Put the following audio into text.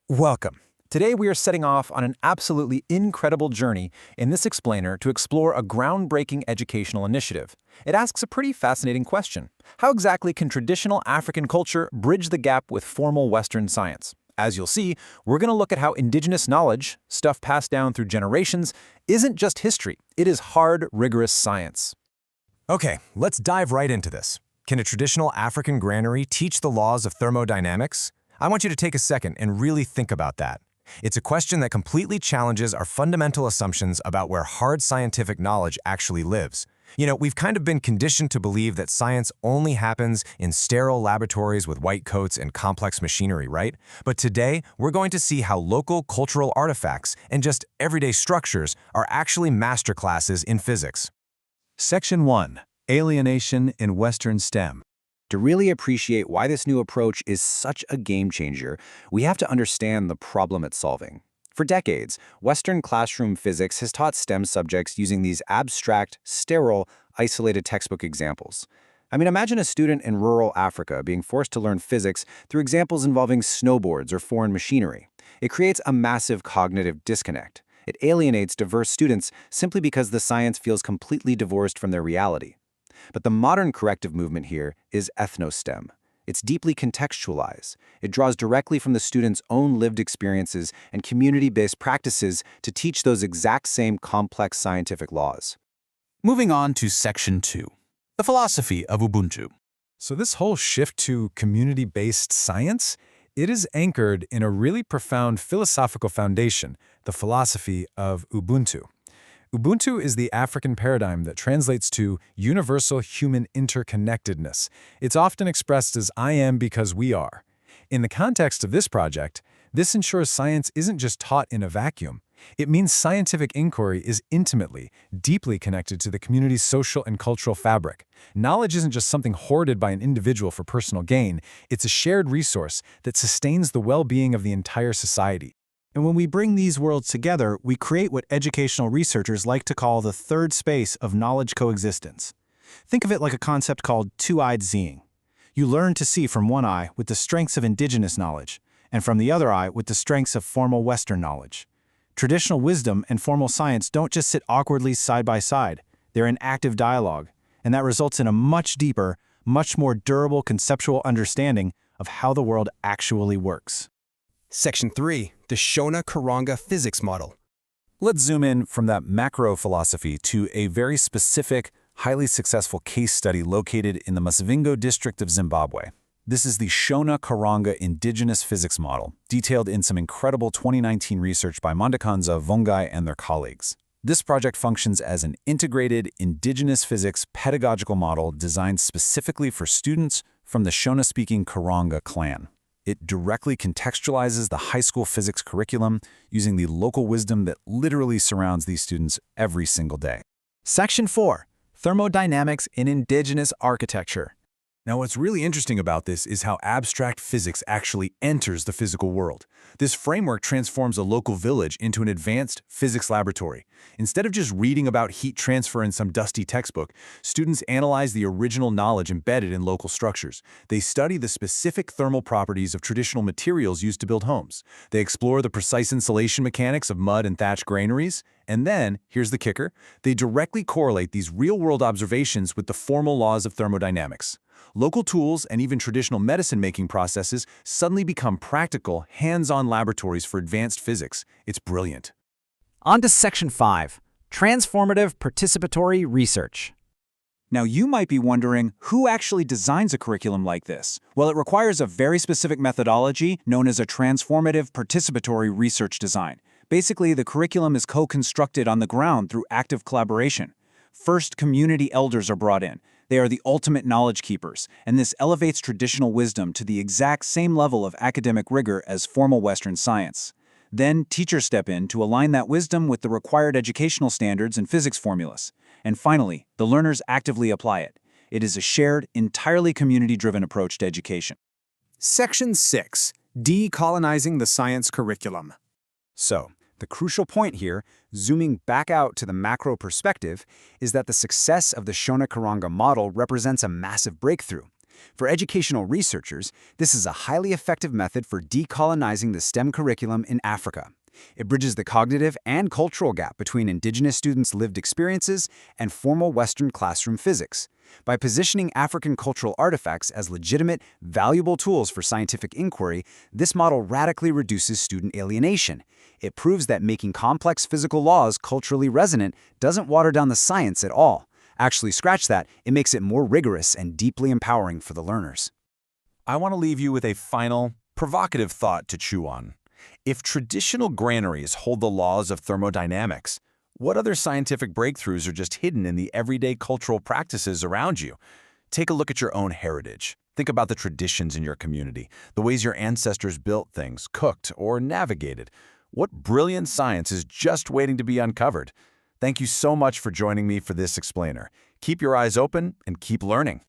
Welcome. Today we are setting off on an absolutely incredible journey in this explainer to explore a groundbreaking educational initiative. It asks a pretty fascinating question. How exactly can traditional African culture bridge the gap with formal Western science? As you'll see, we're going to look at how indigenous knowledge, stuff passed down through generations, isn't just history, it is hard, rigorous science. Okay, let's dive right into this. Can a traditional African granary teach the laws of thermodynamics? I want you to take a second and really think about that. It's a question that completely challenges our fundamental assumptions about where hard scientific knowledge actually lives. We've kind of been conditioned to believe that science only happens in sterile laboratories with white coats and complex machinery, right? But today, we're going to see how local cultural artifacts and just everyday structures are actually masterclasses in physics. Section 1. Alienation in Western STEM. To really appreciate why this new approach is such a game changer, we have to understand the problem it's solving. For decades, Western classroom physics has taught STEM subjects using these abstract, sterile, isolated textbook examples. Imagine a student in rural Africa being forced to learn physics through examples involving snowboards or foreign machinery. It creates a massive cognitive disconnect. It alienates diverse students simply because the science feels completely divorced from their reality. But the modern corrective movement here is Ethno-STEM. It's deeply contextualized. It draws directly from the student's own lived experiences and community-based practices to teach those exact same complex scientific laws. Moving on to Section 2, the philosophy of Ubuntu. So this whole shift to community-based science, it is anchored in a really profound philosophical foundation, the philosophy of Ubuntu. Ubuntu is the African paradigm that translates to universal human interconnectedness. It's often expressed as I am because we are. In the context of this project, this ensures science isn't just taught in a vacuum. It means scientific inquiry is intimately, deeply connected to the community's social and cultural fabric. Knowledge isn't just something hoarded by an individual for personal gain. It's a shared resource that sustains the well-being of the entire society. And when we bring these worlds together, we create what educational researchers like to call the third space of knowledge coexistence. Think of it like a concept called two-eyed seeing. You learn to see from one eye with the strengths of indigenous knowledge, and from the other eye with the strengths of formal Western knowledge. Traditional wisdom and formal science don't just sit awkwardly side by side. They're in active dialogue, and that results in a much deeper, much more durable conceptual understanding of how the world actually works. Section 3. The Shona-Karanga Physics Model. Let's zoom in from that macro philosophy to a very specific, highly successful case study located in the Masvingo district of Zimbabwe. This is the Shona-Karanga Indigenous Physics Model, detailed in some incredible 2019 research by Mondakanza Vongai and their colleagues. This project functions as an integrated indigenous physics pedagogical model designed specifically for students from the Shona-speaking Karanga clan. It directly contextualizes the high school physics curriculum using the local wisdom that literally surrounds these students every single day. Section 4. Thermodynamics in Indigenous Architecture. Now, what's really interesting about this is how abstract physics actually enters the physical world. This framework transforms a local village into an advanced physics laboratory. Instead of just reading about heat transfer in some dusty textbook, students analyze the original knowledge embedded in local structures. They study the specific thermal properties of traditional materials used to build homes. They explore the precise insulation mechanics of mud and thatched granaries. And then, here's the kicker, they directly correlate these real-world observations with the formal laws of thermodynamics. Local tools and even traditional medicine-making processes suddenly become practical, hands-on laboratories for advanced physics. It's brilliant. On to Section 5, Transformative Participatory Research. Now, you might be wondering, who actually designs a curriculum like this? Well, it requires a very specific methodology known as a transformative participatory research design. Basically, the curriculum is co-constructed on the ground through active collaboration. First, community elders are brought in. They are the ultimate knowledge keepers, and this elevates traditional wisdom to the exact same level of academic rigor as formal Western science. Then, teachers step in to align that wisdom with the required educational standards and physics formulas. And finally, the learners actively apply it. It is a shared, entirely community-driven approach to education. Section 6. Decolonizing the Science Curriculum. So, the crucial point here, zooming back out to the macro perspective, is that the success of the Shona-Karanga model represents a massive breakthrough. For educational researchers, this is a highly effective method for decolonizing the STEM curriculum in Africa. It bridges the cognitive and cultural gap between Indigenous students' lived experiences and formal Western classroom physics. By positioning African cultural artifacts as legitimate, valuable tools for scientific inquiry, this model radically reduces student alienation. It proves that making complex physical laws culturally resonant doesn't water down the science at all. Actually, scratch that, it makes it more rigorous and deeply empowering for the learners. I want to leave you with a final, provocative thought to chew on. If traditional granaries hold the laws of thermodynamics, what other scientific breakthroughs are just hidden in the everyday cultural practices around you? Take a look at your own heritage. Think about the traditions in your community, the ways your ancestors built things, cooked, or navigated. What brilliant science is just waiting to be uncovered? Thank you so much for joining me for this explainer. Keep your eyes open and keep learning.